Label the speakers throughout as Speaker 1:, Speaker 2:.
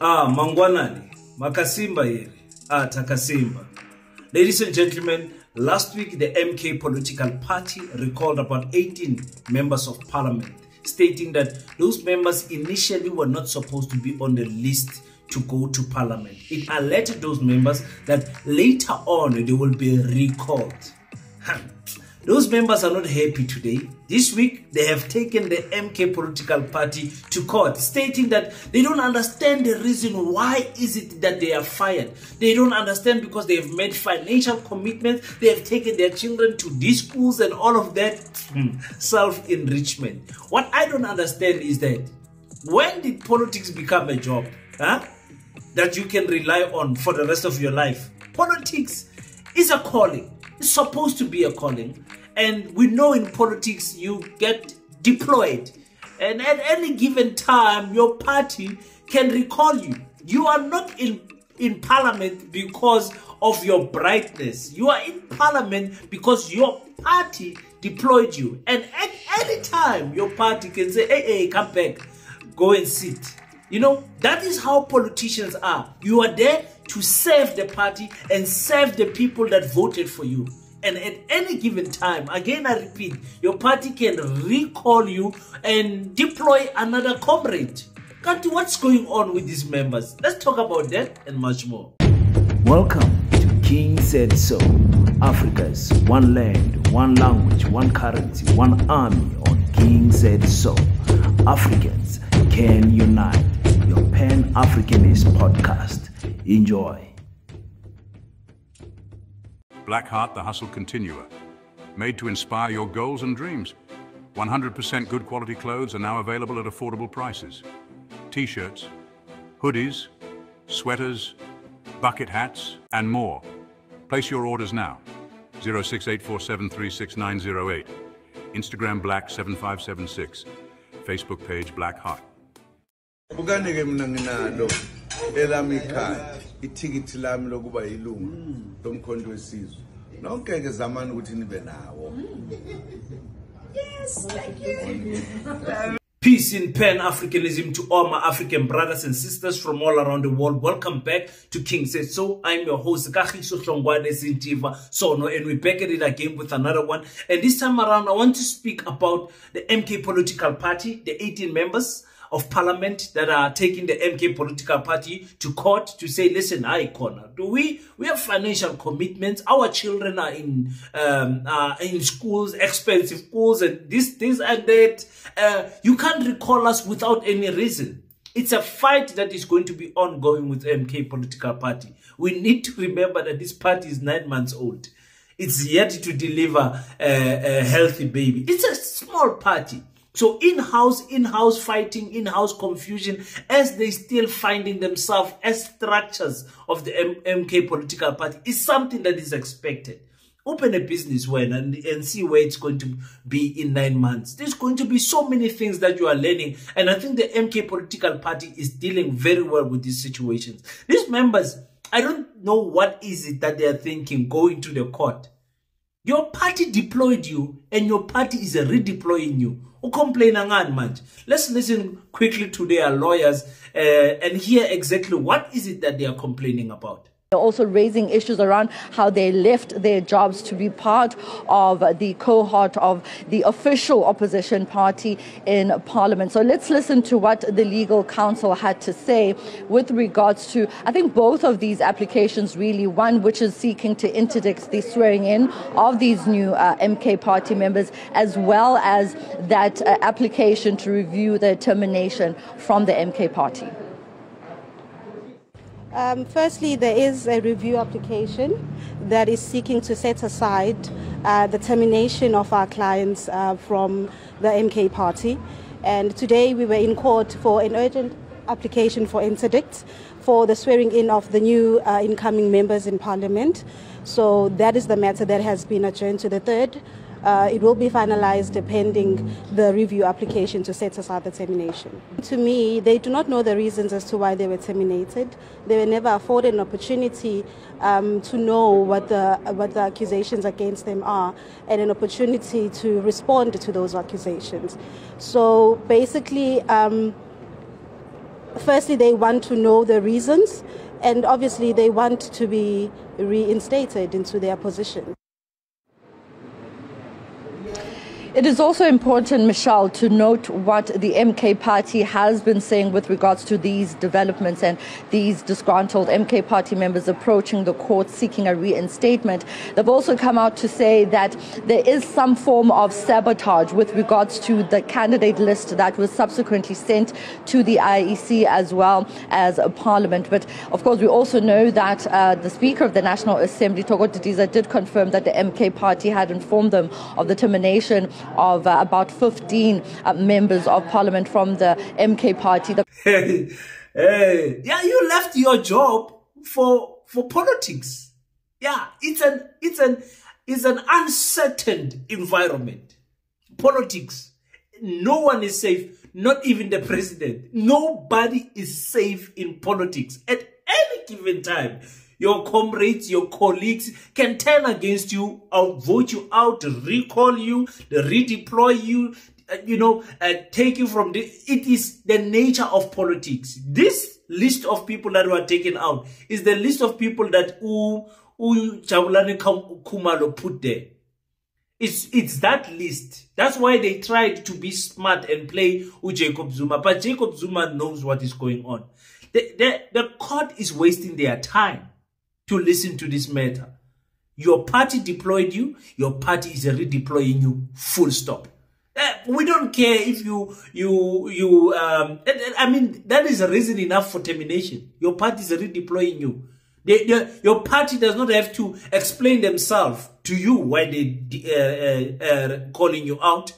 Speaker 1: Mangwanani, Makasimba yeri, Takasimba. Ladies and gentlemen, last week the MK political party recalled about 18 members of parliament, stating that those members initially were not supposed to be on the list to go to parliament. It alerted those members that later on they will be recalled. Those members are not happy today. This week, they have taken the MK political party to court, stating that they don't understand the reason why is it that they are fired. They don't understand because they have made financial commitments. They have taken their children to these schools and all of that self-enrichment. What I don't understand is that when did politics become a job that you can rely on for the rest of your life? Politics is a calling. It's supposed to be a calling. And we know in politics you get deployed. And at any given time, your party can recall you. You are not in parliament because of your brightness. You are in parliament because your party deployed you. And at any time, your party can say, hey, come back, go and sit. You know, that is how politicians are. You are there to serve the party and serve the people that voted for you. And at any given time, again I repeat, your party can recall you and deploy another comrade. What's going on with these members? Let's talk about that and much more.
Speaker 2: Welcome to King Said So, Africa's one land, one language, one currency, one army on King Said So. Africans can unite. Your Pan-Africanist podcast. Enjoy.
Speaker 3: Blackheart, the Hustle Continuer, made to inspire your goals and dreams. 100% good quality clothes are now available at affordable prices. T-shirts, hoodies, sweaters, bucket hats, and more. Place your orders now. 06847366908. Instagram Black7576. Facebook page Blackheart.
Speaker 4: Ithikithi lami lokuba yilungu lomkhonto wesizwe nonke ke zamani ukuthi nibe nawo.
Speaker 5: Yes, thank you.
Speaker 1: Peace in Pan-Africanism to all my African brothers and sisters from all around the world. Welcome back to King Said So. I'm your host, Kagiso Hlongwane Zintiva Sono, and we're back at it again with another one. And this time around, I want to speak about the MK political party, the 18 members of parliament that are taking the MK political party to court to say, listen, we have financial commitments. Our children are in schools, expensive schools, and this and that. You can't recall us without any reason. It's a fight that is going to be ongoing with MK political party. We need to remember that this party is 9 months old. It's yet to deliver a healthy baby. It's a small party. So in-house fighting, in-house confusion, as they still finding themselves as structures of the MK political party is something that is expected. Open a business and see where it's going to be in 9 months. There's going to be so many things that you are learning. And I think the MK political party is dealing very well with these situations. These members, I don't know what is it that they are thinking going to the court. Your party deployed you and your party is redeploying you. Let's listen quickly to their lawyers and hear exactly what is it that they are complaining about.
Speaker 5: They're also raising issues around how they left their jobs to be part of the cohort of the official opposition party in Parliament. So let's listen to what the legal counsel had to say with regards to, I think, both of these applications really. One which is seeking to interdict the swearing in of these new MK party members, as well as that application to review the termination from the MK party.
Speaker 6: Firstly, there is a review application that is seeking to set aside the termination of our clients from the MK party. And today we were in court for an urgent application for interdict for the swearing in of the new incoming members in Parliament. So that is the matter that has been adjourned to the 3rd. It will be finalized pending the review application to set aside the termination. To me, they do not know the reasons as to why they were terminated. They were never afforded an opportunity to know what the accusations against them are and an opportunity to respond to those accusations. So basically, Firstly, they want to know the reasons, and obviously they want to be reinstated into their position.
Speaker 5: It is also important, Michelle, to note what the MK Party has been saying with regards to these developments and these disgruntled MK Party members approaching the court seeking a reinstatement. They've also come out to say that there is some form of sabotage with regards to the candidate list that was subsequently sent to the IEC as well as Parliament. But of course, we also know that the Speaker of the National Assembly, Thoko Didiza, did confirm that the MK Party had informed them of the termination of about 15 members of Parliament from the MK Party.
Speaker 1: Yeah, you left your job for politics. Yeah, it's an uncertain environment. Politics. No one is safe, not even the president. Nobody is safe in politics at any given time. Your comrades, your colleagues can turn against you, outvote you out, recall you, redeploy you, take you from the... It is the nature of politics. This list of people that were taken out is the list of people that Jabulani Khumalo put there. It's that list. That's why they tried to be smart and play Jacob Zuma. But Jacob Zuma knows what is going on. The court is wasting their time to listen to this matter. Your party deployed you. Your party is redeploying you. Full stop. We don't care if I mean, that is a reason enough for termination. Your party is redeploying you. Your party does not have to explain themselves to you why they calling you out.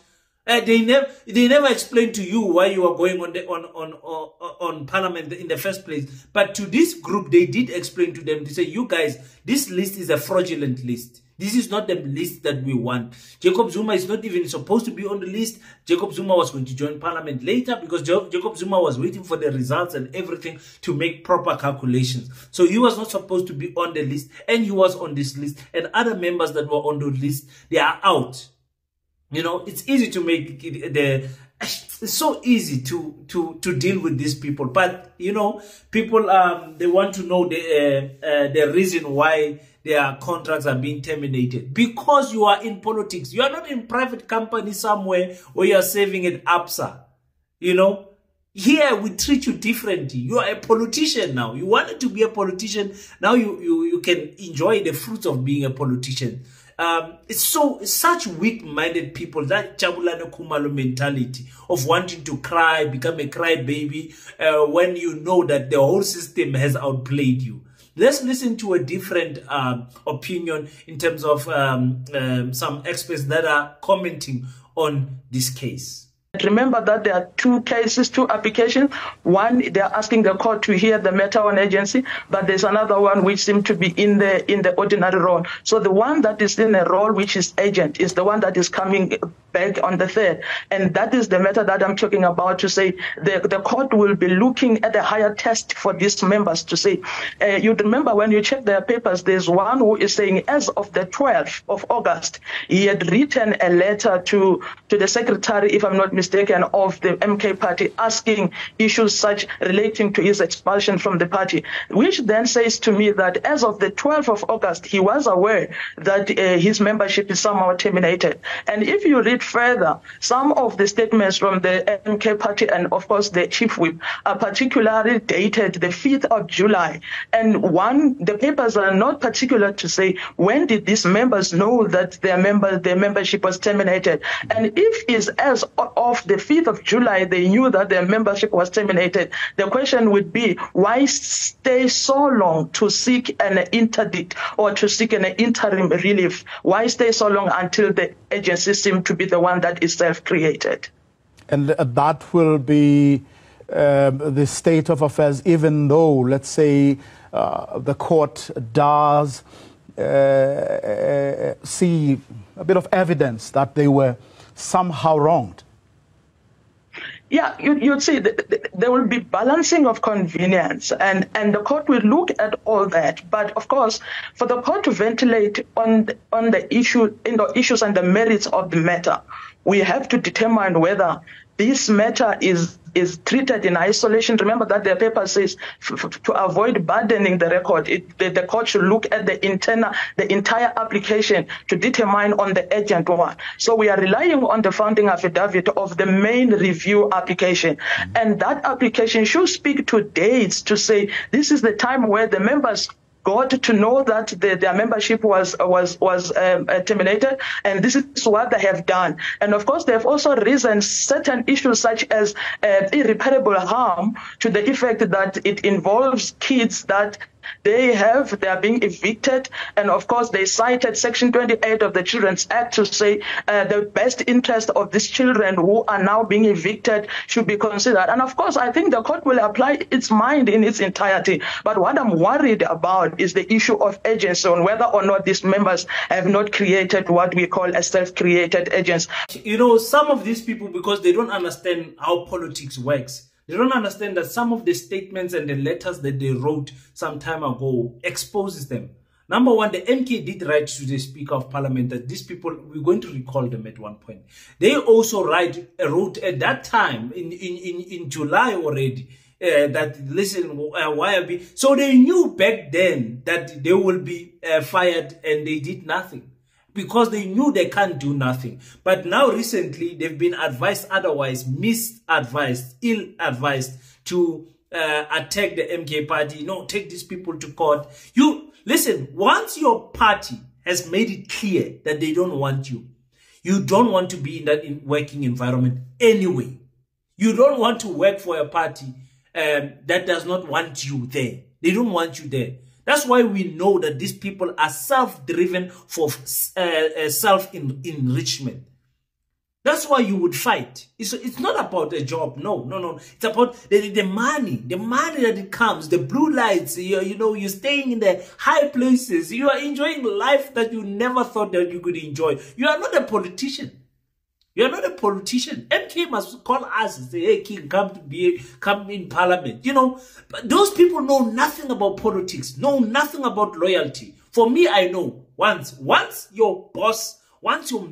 Speaker 1: They never explained to you why you are going on Parliament in the first place. But to this group, they did explain to them. They say, you guys, this list is a fraudulent list. This is not the list that we want. Jacob Zuma is not even supposed to be on the list. Jacob Zuma was going to join Parliament later because Jacob Zuma was waiting for the results and everything to make proper calculations. So he was not supposed to be on the list, and he was on this list. And other members that were on the list, they are out. It's easy to make it's so easy to deal with these people. But, people, they want to know the reason why their contracts are being terminated. Because you are in politics. You are not in private company somewhere where you are saving at APSA. Here we treat you differently. You are a politician now. You wanted to be a politician. Now you can enjoy the fruits of being a politician. It's such weak-minded people, that Jabulani Khumalo mentality of wanting to cry, become a crybaby, when you know that the whole system has outplayed you. Let's listen to a different opinion in terms of some experts that are commenting on this case.
Speaker 7: Remember that there are two cases, two applications. One, they're asking the court to hear the matter on agency, but there's another one which seems to be in the ordinary role. So the one that is in a role which is agent is the one that is coming back on the 3rd. And that is the matter that I'm talking about, to say the court will be looking at a higher test for these members to say, you remember when you check their papers, there's one who is saying as of the 12th of August, he had written a letter to the secretary, if I'm not mistaken, of the MK Party, asking issues such relating to his expulsion from the party, which then says to me that as of the 12th of August, he was aware that his membership is somehow terminated. And if you read further, some of the statements from the MK Party and, of course, the chief whip are particularly dated the 5th of July. And the papers are not particular to say when did these members know that their membership was terminated. And if it's as of the 5th of July, they knew that their membership was terminated, the question would be, why stay so long to seek an interdict or to seek an interim relief? Why stay so long until the agency seems to be the one that is self-created?
Speaker 8: And that will be the state of affairs, even though, let's say, the court does see a bit of evidence that they were somehow wronged.
Speaker 7: Yeah, you'd see there will be balancing of convenience, and the court will look at all that. But of course, for the court to ventilate on the issue, in the issues and the merits of the matter, we have to determine whether this matter is treated in isolation. Remember that the paper says to avoid burdening the record, the court should look at the entire application to determine on the urgent one. So we are relying on the founding affidavit of the main review application. And that application should speak to dates to say this is the time where the members got to know that their membership was terminated, and this is what they have done. And of course, they have also risen certain issues such as irreparable harm to the effect that it involves kids that they are being evicted. And of course, they cited Section 28 of the Children's Act to say the best interest of these children who are now being evicted should be considered. And of course, I think the court will apply its mind in its entirety. But what I'm worried about is the issue of agency, on whether or not these members have not created what we call a self-created agency.
Speaker 1: You know, some of these people, because they don't understand how politics works, they don't understand that some of the statements and the letters that they wrote some time ago exposes them. Number one, the MK did write to the Speaker of Parliament that these people, we're going to recall them at one point. They also wrote at that time, in July already, that, listen, why are we... So they knew back then that they will be fired, and they did nothing, because they knew they can't do nothing. But now recently, they've been advised otherwise, misadvised, ill-advised to attack the MK party. No, take these people to court. You listen, once your party has made it clear that they don't want you, you don't want to be in that working environment anyway. You don't want to work for a party that does not want you there. They don't want you there. That's why we know that these people are self-driven for self-enrichment. That's why you would fight. It's not about a job. No. It's about the money that it comes, the blue lights. You're staying in the high places. You are enjoying life that you never thought that you could enjoy. You are not a politician. You're not a politician. MK must call us and say, hey, King, come in parliament. But those people know nothing about politics, know nothing about loyalty. For me, I know once your boss, once your,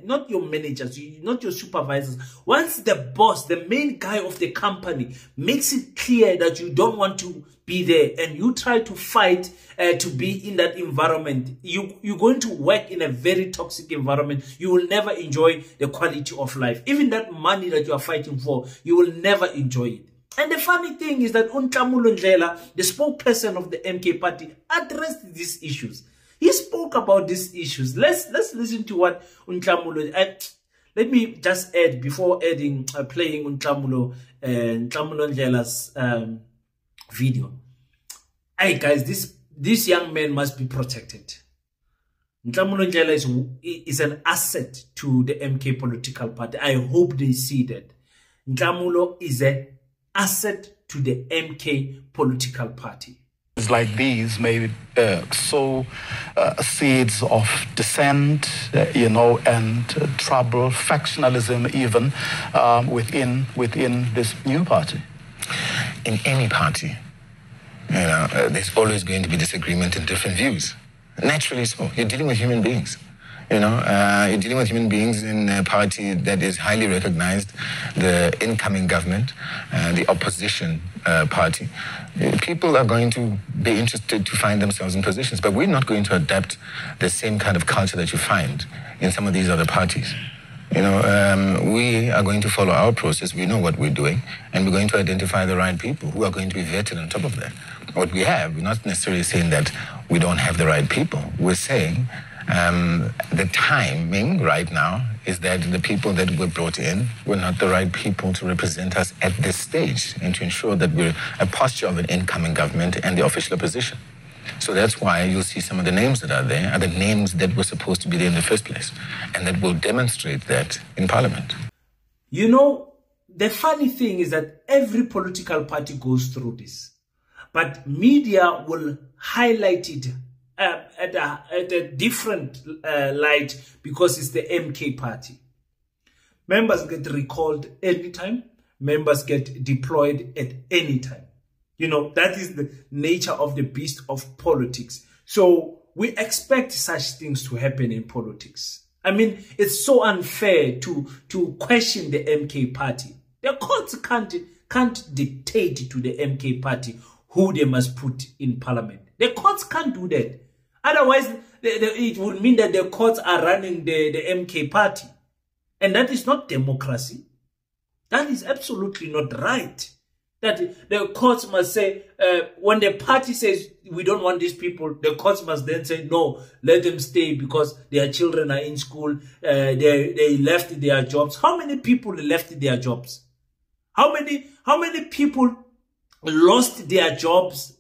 Speaker 1: not your managers, not your supervisors, once the boss, the main guy of the company makes it clear that you don't want to be there and you try to fight to be in that environment, you're going to work in a very toxic environment. You will never enjoy the quality of life. Even that money that you are fighting for, you will never enjoy it. And the funny thing is that Umkhonto Wesizwe, the spokesperson of the MK party, addressed these issues. He spoke about these issues. Let's listen to what Umkhonto Wesizwe. Let me just add, before playing Umkhonto Wesizwe's video. Hey guys, this young man must be protected. Umkhonto Wesizwe is an asset to the MK political party. I hope they see that. Umkhonto is an asset to the MK political party.
Speaker 9: Like these may sow seeds of dissent, and trouble, factionalism even within this new party.
Speaker 10: In any party, there's always going to be disagreement and different views. Naturally so. You're dealing with human beings. You're dealing with human beings in a party that is highly recognized, the incoming government, the opposition party. People are going to be interested to find themselves in positions, but we're not going to adapt the same kind of culture that you find in some of these other parties. We are going to follow our process. We know what we're doing, and we're going to identify the right people who are going to be vetted on top of that. What we have, we're not necessarily saying that we don't have the right people. We're saying the timing right now is that the people that were brought in were not the right people to represent us at this stage and to ensure that we're a posture of an incoming government and the official opposition. So that's why you'll see some of the names that are there are the names that were supposed to be there in the first place, and that will demonstrate that in Parliament.
Speaker 1: The funny thing is that every political party goes through this, but media will highlight it at a different light because it's the MK party. Members get recalled anytime. Members get deployed at any time. That is the nature of the beast of politics. So we expect such things to happen in politics. I mean, it's so unfair to question the MK party. The courts can't dictate to the MK party who they must put in parliament. The courts can't do that. Otherwise, it would mean that the courts are running the MK party. And that is not democracy. That is absolutely not right. That the courts must say, when the party says, we don't want these people, the courts must then say, no, let them stay because their children are in school, they left their jobs. How many people left their jobs? How many people lost their jobs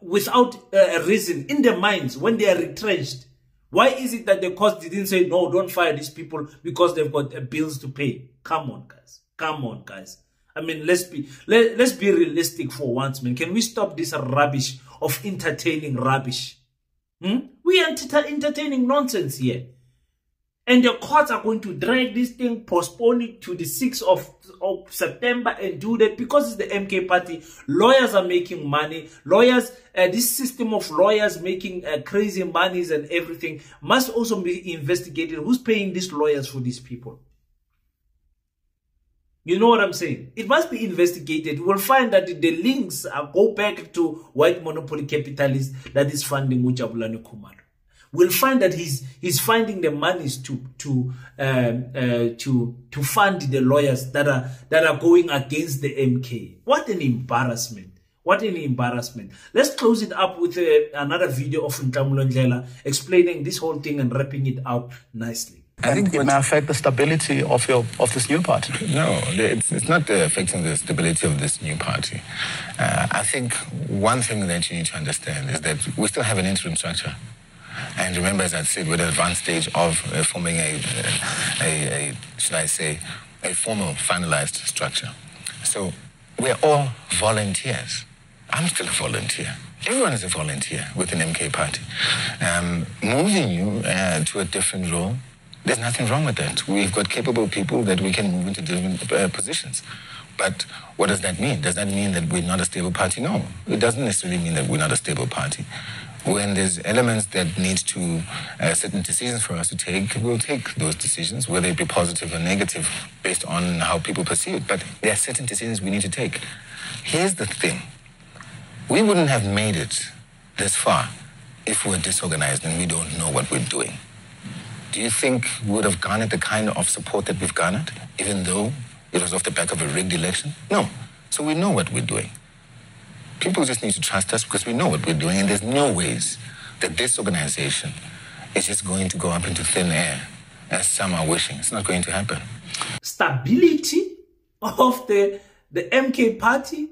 Speaker 1: without a reason in their minds when they are retrenched? Why is it that the courts didn't say, no, don't fire these people because they've got bills to pay? Come on, guys. Come on, guys. I mean, let's be realistic for once, man. Can we stop this rubbish of entertaining rubbish? We are entertaining nonsense here. And the courts are going to drag this thing, postpone it to the 6th of September and do that because it's the MK party. Lawyers are making money. Lawyers, this system of lawyers making crazy monies and everything must also be investigated. Who's paying these lawyers for these people? You know what I'm saying? It must be investigated. We'll find that the links go back to white monopoly capitalists that is funding Mujabulani Kumar. We'll find that he's finding the monies to fund the lawyers that are going against the MK. What an embarrassment! What an embarrassment! Let's close it up with another video of Nkamulo Ndlela explaining this whole thing and wrapping it up nicely.
Speaker 9: I think it may affect the stability of this new party.
Speaker 10: No, it's not affecting the stability of this new party. I think one thing that you need to understand is that we still have an interim structure. And remember, as I said, we're at an advanced stage of forming should I say, a formal, finalized structure. So we're all volunteers. I'm still a volunteer. Everyone is a volunteer within MK party. Moving you to a different role, there's nothing wrong with that. We've got capable people that we can move into different positions. But what does that mean? Does that mean that we're not a stable party? No, it doesn't necessarily mean that we're not a stable party. When there's elements that need to, certain decisions for us to take, we'll take those decisions, whether it be positive or negative, based on how people perceive it. But there are certain decisions we need to take. Here's the thing. We wouldn't have made it this far if we were disorganized and we don't know what we're doing. Do you think we would have garnered the kind of support that we've garnered, even though it was off the back of a rigged election? No. So we know what we're doing. People just need to trust us because we know what we're doing, and there's no ways that this organization is just going to go up into thin air as some are wishing. It's not going to happen.
Speaker 1: Stability of the MK party?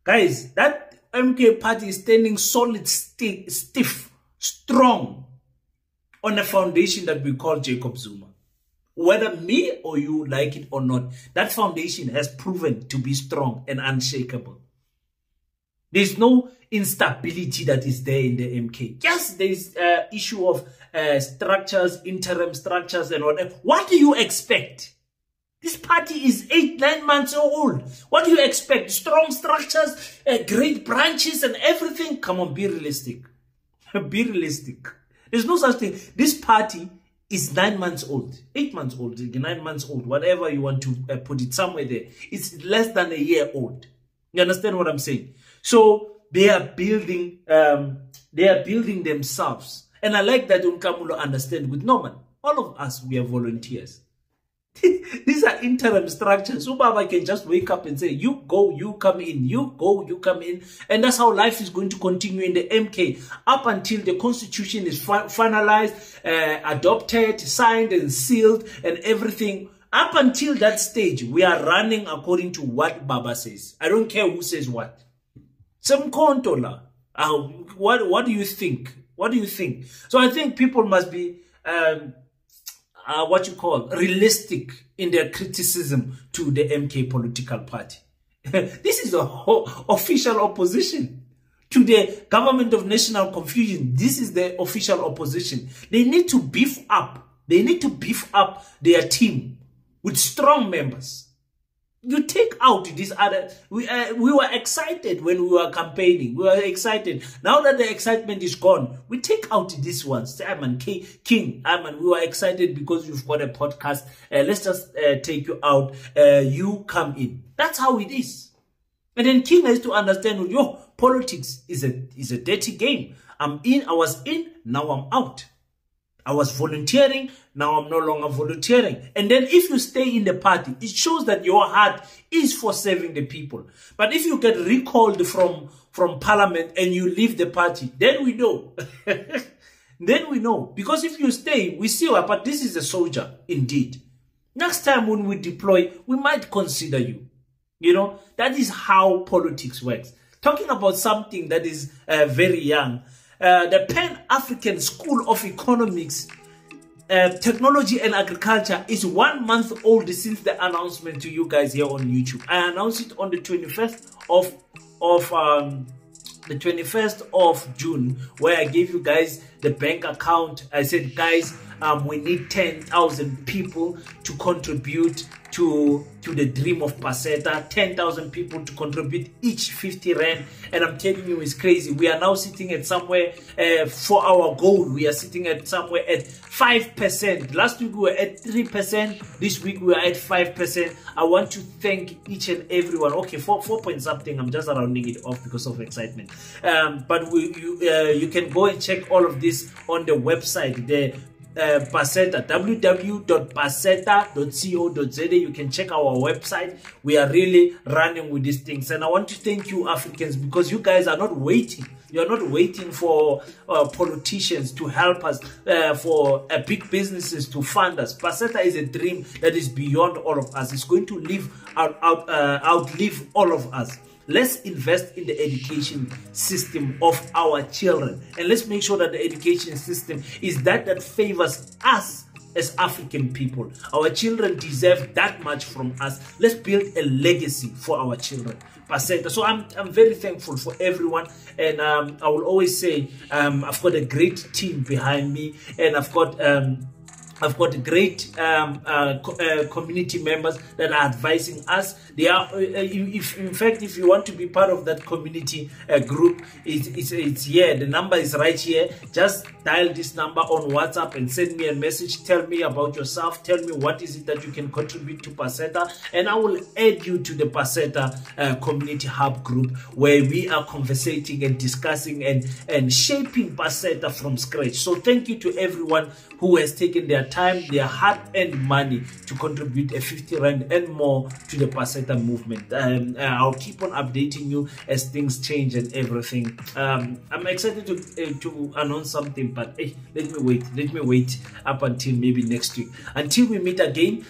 Speaker 1: Guys, that MK party is standing solid, stiff, strong on a foundation that we call Jacob Zuma. Whether me or you like it or not, that foundation has proven to be strong and unshakable. There's no instability that is there in the MK. Yes, there's issue of structures, interim structures and whatever. What do you expect? This party is 8-9 months old. What do you expect? Strong structures, great branches and everything? Come on, be realistic. Be realistic. There's no such thing. This party is 9 months old, 8 months old, 9 months old, whatever you want to put it somewhere there. It's less than a year old. You understand what I'm saying? So they are building themselves. And I like that Nkamulo understand with Norman. All of us, we are volunteers. These are interim structures. So Baba can just wake up and say, you go, you come in, you go, you come in. And that's how life is going to continue in the MK up until the constitution is finalized, adopted, signed and sealed and everything. Up until that stage, we are running according to what Baba says. I don't care who says what. Umkhonto la. What do you think? What do you think? So I think people must be realistic in their criticism to the MK political party. This is the official opposition to the government of national confusion. This is the official opposition. They need to beef up. They need to beef up their team with strong members. You take out this other. We were excited when we were campaigning. We were excited. Now that the excitement is gone, we take out these ones. Say, man, King, man, we were excited because you've got a podcast. Let's just take you out. You come in. That's how it is. And then King has to understand, yo, politics is a dirty game. I'm in. I was in. Now I'm out. I was volunteering, now I'm no longer volunteering. And then if you stay in the party, it shows that your heart is for serving the people. But if you get recalled from parliament and you leave the party, then we know. Then we know. Because if you stay, we see, but this is a soldier, indeed. Next time when we deploy, we might consider you. You know, that is how politics works. Talking about something that is very young, the Pan-African School of Economics, Technology and Agriculture is 1 month old since the announcement to you guys here on YouTube. I announced it on the 21st of June, where I gave you guys the bank account. I said, guys, we need 10,000 people to contribute to the dream of Petta. 10,000 people to contribute each 50 rand. And I'm telling you, it's crazy. We are now sitting at somewhere, for our goal, we are sitting at somewhere at 5%. Last week we were at 3%. This week we are at 5%. I want to thank each and everyone. Okay, 4 point something. I'm just rounding it off because of excitement. But you can go and check all of this on the website there. Petta, www.petta.co.za. You can check our website. We are really running with these things, and I want to thank you Africans, because you guys are not waiting. You are not waiting for politicians to help us, for big businesses to fund us. Petta is a dream that is beyond all of us. It's going to outlive all of us. Let's invest in the education system of our children. And let's make sure that the education system is that favors us as African people. Our children deserve that much from us. Let's build a legacy for our children. So I'm very thankful for everyone, and I will always say I've got a great team behind me, and I've got great community members that are advising us. They are, in fact, if you want to be part of that community group, it's here. The number is right here. Just dial this number on WhatsApp and send me a message. Tell me about yourself. Tell me what is it that you can contribute to Petta, and I will add you to the Petta Community Hub group, where we are conversating and discussing and shaping Petta from scratch. So thank you to everyone who has taken their time, their hard-earned money to contribute a 50 rand and more to the Petta movement. I'll keep on updating you as things change and everything. I'm excited to announce something, but hey, let me wait up until maybe next week. Until we meet again,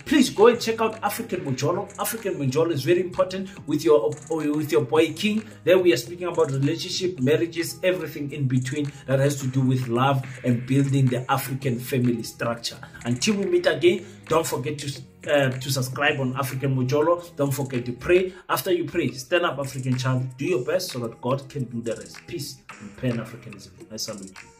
Speaker 1: please go and check out African Mojolo. African Mojolo is very important with your boy King. There we are speaking about relationship, marriages, everything in between that has to do with love and building the African family structure. Until we meet again, don't forget to subscribe on African Mojolo. Don't forget to pray. After you pray, stand up, African child. Do your best so that God can do the rest. Peace and Pan-Africanism. I salute you.